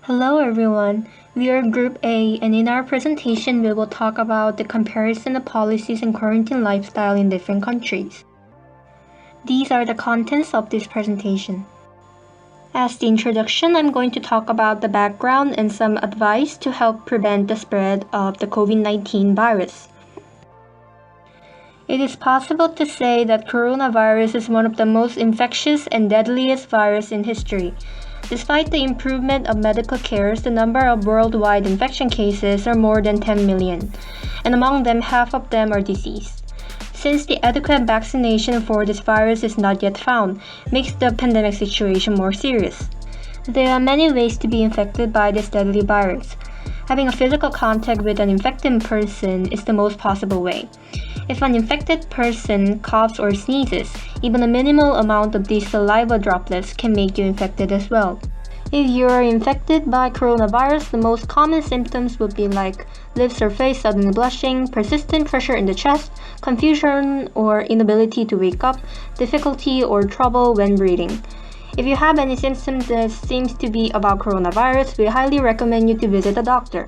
Hello everyone, we are Group A and in our presentation we will talk about the comparison of policies and quarantine lifestyle in different countries. These are the contents of this presentation. As the introduction, I'm going to talk about the background and some advice to help prevent the spread of the COVID-19 virus. It is possible to say that coronavirus is one of the most infectious and deadliest viruses in history. Despite the improvement of medical cares, the number of worldwide infection cases are more than 10 million, and among them, half of them are deceased. Since the adequate vaccination for this virus is not yet found, makes the pandemic situation more serious. There are many ways to be infected by this deadly virus. Having a physical contact with an infected person is the most possible way. If an infected person coughs or sneezes, even a minimal amount of these saliva droplets can make you infected as well. If you are infected by coronavirus, the most common symptoms would be like lips or face suddenly blushing, persistent pressure in the chest, confusion or inability to wake up, difficulty or trouble when breathing. If you have any symptoms that seems to be about coronavirus, we highly recommend you to visit a doctor.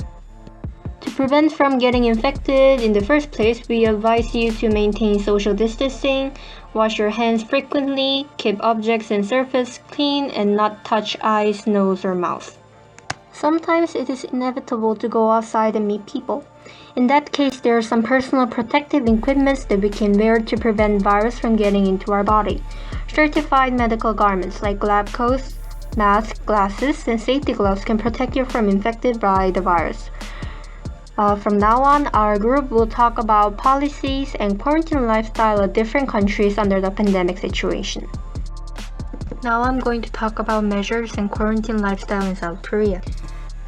To prevent from getting infected in the first place, we advise you to maintain social distancing, wash your hands frequently, keep objects and surface clean, and not touch eyes, nose, or mouth. Sometimes it is inevitable to go outside and meet people. In that case, there are some personal protective equipment that we can wear to prevent virus from getting into our body. Certified medical garments like lab coats, masks, glasses, and safety gloves can protect you from infected by the virus. From now on, our group will talk about policies and quarantine lifestyle of different countries under the pandemic situation. Now I'm going to talk about measures and quarantine lifestyle in South Korea.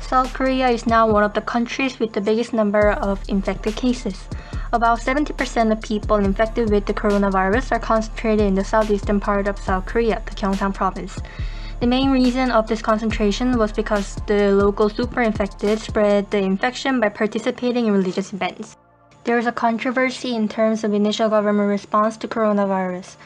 South Korea is now one of the countries with the biggest number of infected cases. About 70% of people infected with the coronavirus are concentrated in the southeastern part of South Korea, the Gyeongsang province. The main reason of this concentration was because the local super-infected spread the infection by participating in religious events. There is a controversy in terms of initial government response to coronavirus.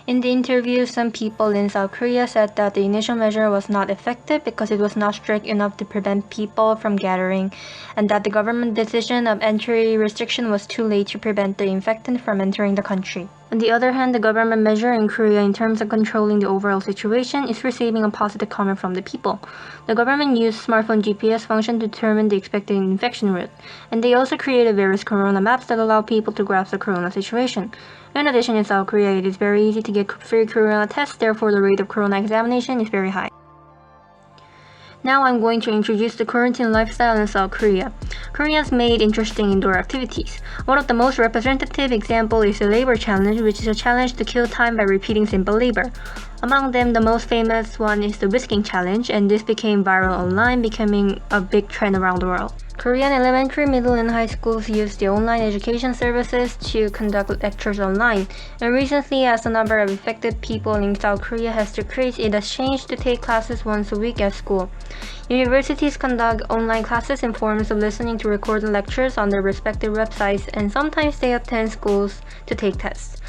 In the interview, some people in South Korea said that the initial measure was not effective because it was not strict enough to prevent people from gathering, and that the government decision of entry restriction was too late to prevent the infected from entering the country. On the other hand, the government measure in Korea in terms of controlling the overall situation is receiving a positive comment from the people. The government used smartphone GPS function to determine the expected infection route, and they also created various corona maps that allow people to grasp the corona situation. In addition, in South Korea, it is very easy to get free corona tests, therefore the rate of corona examination is very high. Now I'm going to introduce the quarantine lifestyle in South Korea. Koreans made interesting indoor activities. One of the most representative examples is the labor challenge, which is a challenge to kill time by repeating simple labor. Among them, the most famous one is the whisking challenge, and this became viral online, becoming a big trend around the world. Korean elementary, middle, and high schools use the online education services to conduct lectures online, and recently, as the number of affected people in South Korea has decreased, it has changed to take classes once a week at school. Universities conduct online classes in forms of listening to recorded lectures on their respective websites, and sometimes they attend schools to take tests.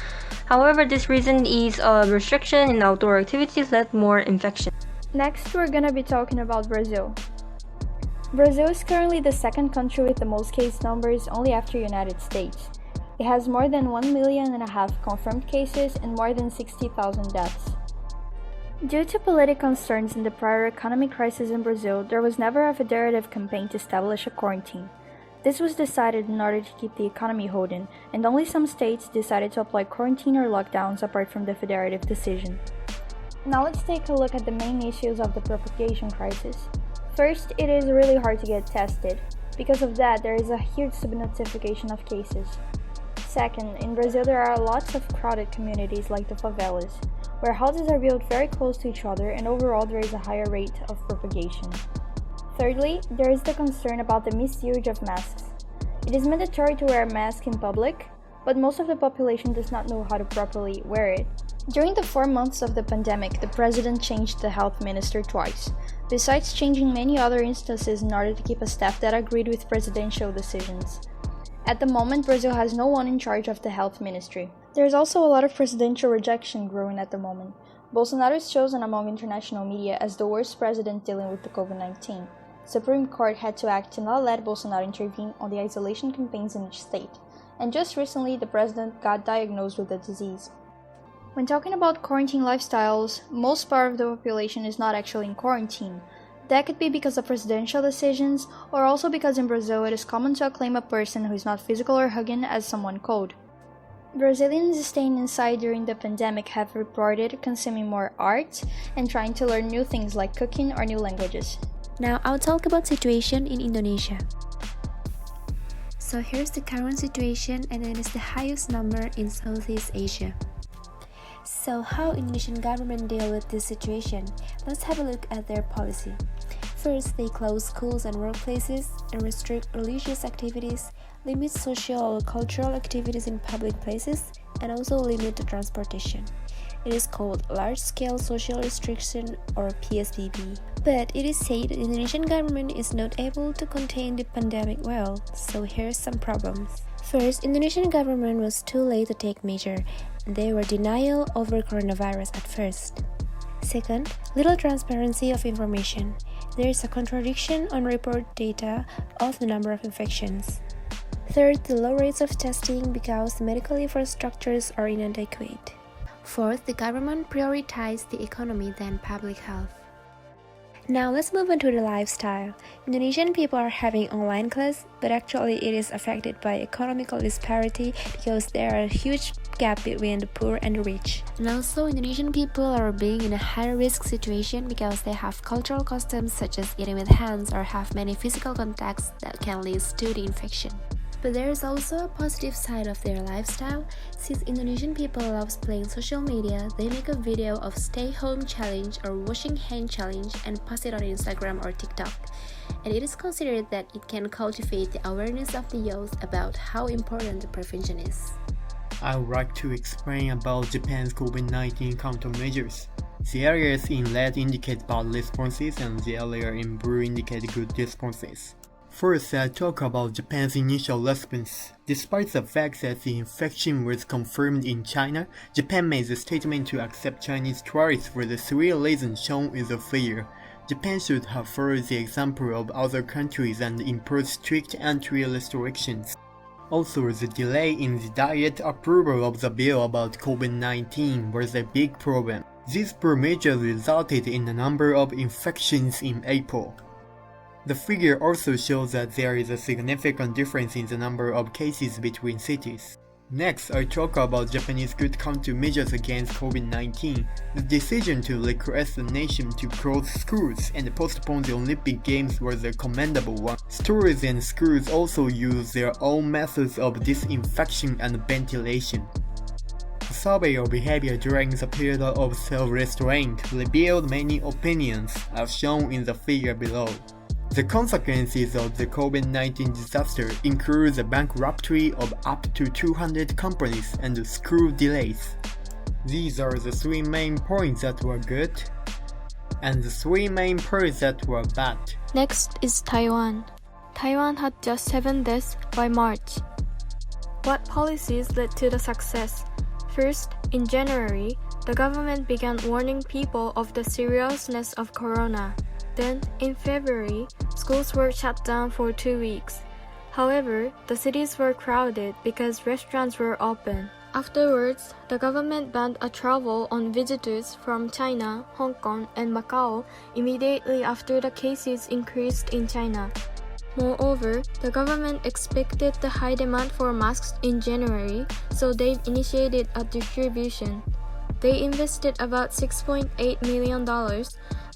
However, this recent ease of restriction in outdoor activities led more infection. Next, we're gonna be talking about Brazil. Brazil is currently the second country with the most case numbers, only after United States. It has more than 1.5 million confirmed cases and more than 60,000 deaths. Due to political concerns in the prior economic crisis in Brazil, there was never a federative campaign to establish a quarantine. This was decided in order to keep the economy holding, and only some states decided to apply quarantine or lockdowns apart from the federative decision. Now let's take a look at the main issues of the propagation crisis. First, it is really hard to get tested. Because of that, there is a huge subnotification of cases. Second, in Brazil there are lots of crowded communities like the favelas, where houses are built very close to each other and overall there is a higher rate of propagation. Thirdly, there is the concern about the misuse of masks. It is mandatory to wear a mask in public, but most of the population does not know how to properly wear it. During the 4 months of the pandemic, the president changed the health minister twice, besides changing many other instances in order to keep a staff that agreed with presidential decisions. At the moment, Brazil has no one in charge of the health ministry. There is also a lot of presidential rejection growing at the moment. Bolsonaro is chosen among international media as the worst president dealing with the COVID-19. Supreme Court had to act to not let Bolsonaro intervene on the isolation campaigns in each state. And just recently, the president got diagnosed with the disease. When talking about quarantine lifestyles, most part of the population is not actually in quarantine. That could be because of presidential decisions, or also because in Brazil it is common to acclaim a person who is not physical or hugging as someone cold. Brazilians staying inside during the pandemic have reported consuming more art and trying to learn new things like cooking or new languages. Now I'll talk about situation in Indonesia. So here's the current situation, and it is the highest number in Southeast Asia. So how Indonesian government deal with this situation? Let's have a look at their policy. First, they close schools and workplaces and restrict religious activities, limit social or cultural activities in public places, and also limit the transportation. It is called large-scale social restriction or PSBB. But it is said the Indonesian government is not able to contain the pandemic well, so here's some problems. First, Indonesian government was too late to take measure. They were denial over coronavirus at first. Second, little transparency of information. There is a contradiction on report data of the number of infections. Third, the low rates of testing because medical infrastructures are inadequate. Fourth, the government prioritized the economy than public health. Now let's move on to the lifestyle. Indonesian people are having online class, but actually it is affected by economical disparity because there are a huge gap between the poor and the rich. And also Indonesian people are being in a high risk situation because they have cultural customs such as eating with hands or have many physical contacts that can lead to the infection. But there is also a positive side of their lifestyle. Since Indonesian people loves playing social media, they make a video of stay home challenge or washing hand challenge and post it on Instagram or TikTok. And it is considered that it can cultivate the awareness of the youth about how important the prevention is. I would like to explain about Japan's COVID-19 countermeasures. The areas in red indicate bad responses and the area in blue indicate good responses. First, I talk about Japan's initial response. Despite the fact that the infection was confirmed in China, Japan made the statement to accept Chinese tourists for the three reasons shown in the figure. Japan should have followed the example of other countries and imposed strict entry restrictions. Also, the delay in the direct approval of the bill about COVID-19 was a big problem. These poor measures resulted in a number of infections in April. The figure also shows that there is a significant difference in the number of cases between cities. Next, I talk about Japanese good countermeasures against COVID-19. The decision to request the nation to close schools and postpone the Olympic Games was a commendable one. Stores and schools also use their own methods of disinfection and ventilation. A survey of behavior during the period of self-restraint revealed many opinions, as shown in the figure below. The consequences of the COVID-19 disaster include the bankruptcy of up to 200 companies and school delays. These are the three main points that were good, and the three main points that were bad. Next is Taiwan. Taiwan had just 7 deaths by March. What policies led to the success? First, in January, the government began warning people of the seriousness of corona. Then, in February, schools were shut down for 2 weeks. However, the cities were crowded because restaurants were open. Afterwards, the government banned travel on visitors from China, Hong Kong, and Macau immediately after the cases increased in China. Moreover, the government expected the high demand for masks in January, so they initiated a distribution. They invested about $6.8 million.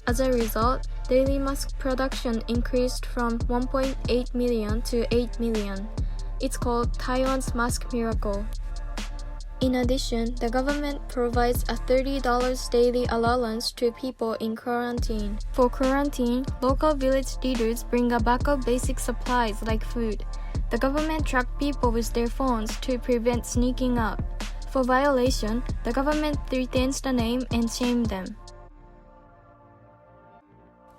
As a result, daily mask production increased from 1.8 million to 8 million. It's called Taiwan's Mask Miracle. In addition, the government provides a $30 daily allowance to people in quarantine. For quarantine, local village leaders bring a bag of basic supplies like food. The government tracked people with their phones to prevent sneaking out. For violation, the government retains the name and shame them.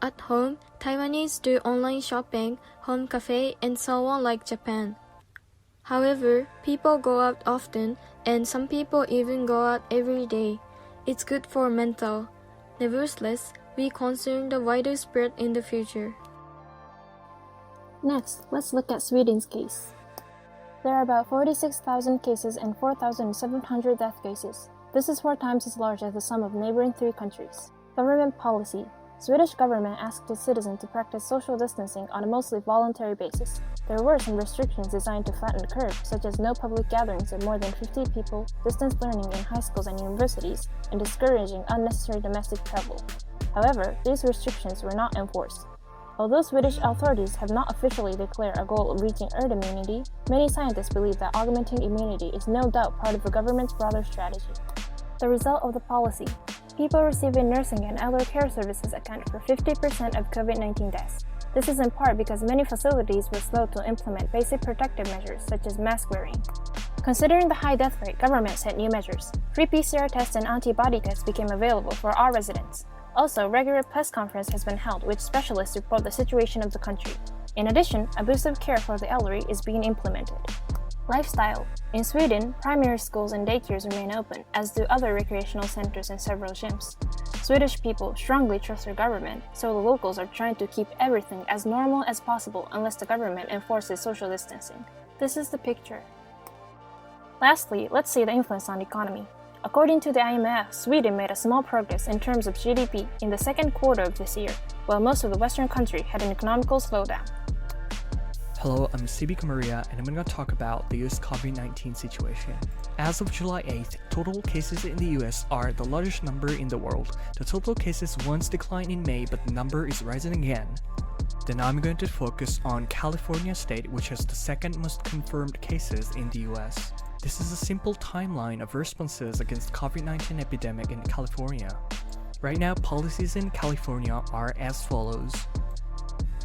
At home, Taiwanese do online shopping, home cafe, and so on like Japan. However, people go out often, and some people even go out every day. It's good for mental. Nevertheless, we concern the wider spread in the future. Next, let's look at Sweden's case. There are about 46,000 cases and 4,700 death cases. This is 4 times as large as the sum of neighboring 3 countries. Government policy. Swedish government asked its citizens to practice social distancing on a mostly voluntary basis. There were some restrictions designed to flatten the curve, such as no public gatherings of more than 50 people, distance learning in high schools and universities, and discouraging unnecessary domestic travel. However, these restrictions were not enforced. Although Swedish authorities have not officially declared a goal of reaching herd immunity, many scientists believe that augmenting immunity is no doubt part of the government's broader strategy. The result of the policy. People receiving nursing and elder care services account for 50% of COVID-19 deaths. This is in part because many facilities were slow to implement basic protective measures such as mask wearing. Considering the high death rate, government set new measures. Free PCR tests and antibody tests became available for all residents. Also, regular press conference has been held with specialists to report the situation of the country. In addition, a boost of care for the elderly is being implemented. Lifestyle. In Sweden, primary schools and daycares remain open, as do other recreational centers and several gyms. Swedish people strongly trust their government, so the locals are trying to keep everything as normal as possible unless the government enforces social distancing. This is the picture. Lastly, let's see the influence on the economy. According to the IMF, Sweden made a small progress in terms of GDP in the second quarter of this year, while most of the Western country had an economical slowdown. Hello, I'm Sibika Maria, and I'm going to talk about the US COVID-19 situation. As of July 8th, total cases in the US are the largest number in the world. The total cases once declined in May, but the number is rising again. Then I'm going to focus on California state, which has the second most confirmed cases in the US. This is a simple timeline of responses against COVID-19 epidemic in California. Right now, policies in California are as follows.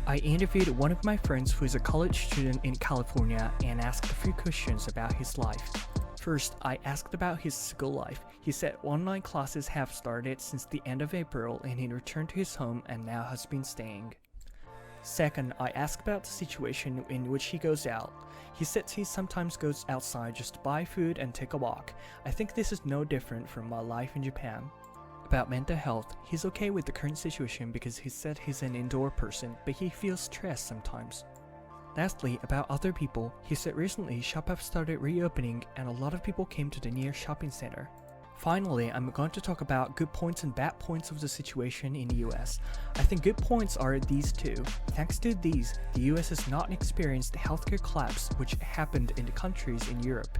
I interviewed one of my friends who is a college student in California and asked a few questions about his life. First, I asked about his school life. He said online classes have started since the end of April and he returned to his home and now has been staying. Second, I asked about the situation in which he goes out. He said he sometimes goes outside just to buy food and take a walk. I think this is no different from my life in Japan. About mental health, he's okay with the current situation because he said he's an indoor person, but he feels stressed sometimes. Lastly, about other people, he said recently shops have started reopening and a lot of people came to the near shopping center. Finally, I'm going to talk about good points and bad points of the situation in the US. I think good points are these two. Thanks to these, the US has not experienced the healthcare collapse which happened in the countries in Europe.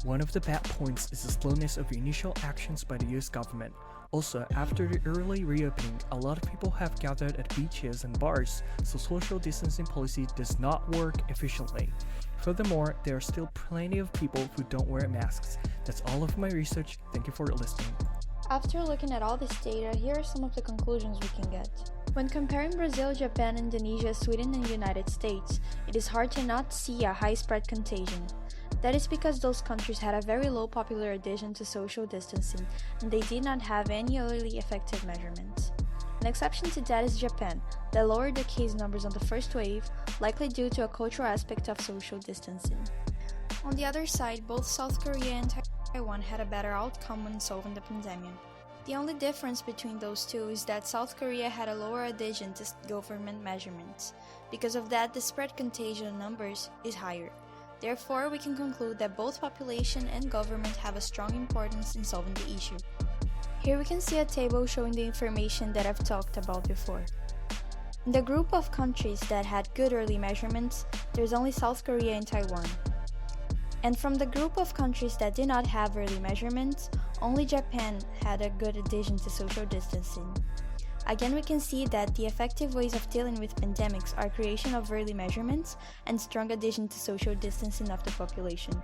One of the bad points is the slowness of initial actions by the US government. Also, after the early reopening, a lot of people have gathered at beaches and bars, so social distancing policy does not work efficiently. Furthermore, there are still plenty of people who don't wear masks. That's all of my research. Thank you for listening. After looking at all this data, here are some of the conclusions we can get. When comparing Brazil, Japan, Indonesia, Sweden, and United States, it is hard to not see a high spread contagion. That is because those countries had a very low popular adhesion to social distancing, and they did not have any really effective measurements. An exception to that is Japan, that lowered the case numbers on the first wave, likely due to a cultural aspect of social distancing. On the other side, both South Korea and Taiwan had a better outcome when solving the pandemic. The only difference between those two is that South Korea had a lower adhesion to government measurements. Because of that, the spread contagion numbers is higher. Therefore, we can conclude that both population and government have a strong importance in solving the issue. Here we can see a table showing the information that I've talked about before. In the group of countries that had good early measurements, there's only South Korea and Taiwan. And from the group of countries that did not have early measurements, only Japan had a good adhesion to social distancing. Again, we can see that the effective ways of dealing with pandemics are creation of early measurements and strong adhesion to social distancing of the population.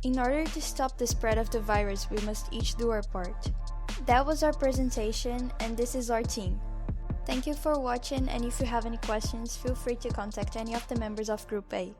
In order to stop the spread of the virus, we must each do our part. That was our presentation, and this is our team. Thank you for watching, and if you have any questions, feel free to contact any of the members of Group A.